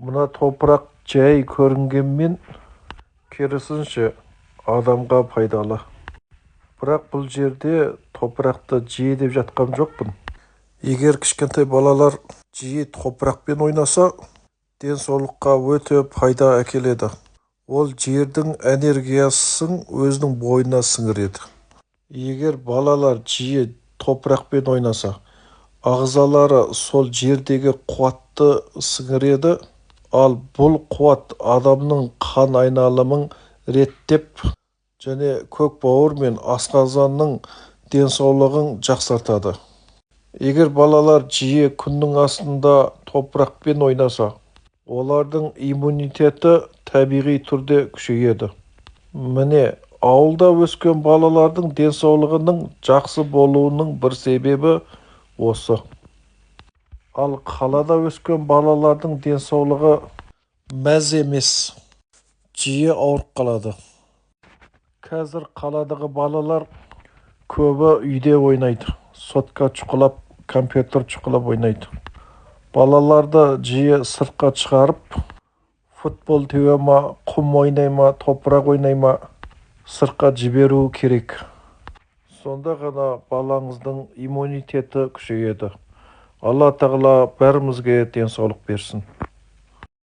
Мына топырақ жай көрінгенмен, керісінше адамға пайдалы. Бірақ бұл жерде топырақты жиі деп жатқан жоқпын. Егер кішкентай балалар жиі топырақпен ойнаса, денсаулыққа өте пайда әкеледі. Ол жердің энергиясын өзінің бойына сіңіреді. Егер балалар жиі топырақпен ойнаса, ағзалары сол жердегі қуатты сіңіреді, ал бұл қуат адамның қан айналымын реттеп және көкбауыр мен асқазанның денсаулығын жақсартады. Егер балалар жиі күннің астында топырақпен ойнаса, олардың иммунитеті табиғи түрде күшейеді. Міне, ауылда өскен балалардың денсаулығының жақсы болуының бір себебі осы. Ал қалада өскен балалардың денсаулығы мәз емес, жиі ауырып қалады. Қазір қаладағы балалар көбі үйде ойнайды, сотка шұқылап, компьютер шұқылап ойнайды. Балаларды жиі сыртқа шығарып, футбол теуе ма, құм ойнай ма, топырақ ойнай ма, сыртқа жіберу керек. Сонда ғана балаңыздың иммунитеті күшейеді. Алла тағала бәрімізге денсаулық берсін.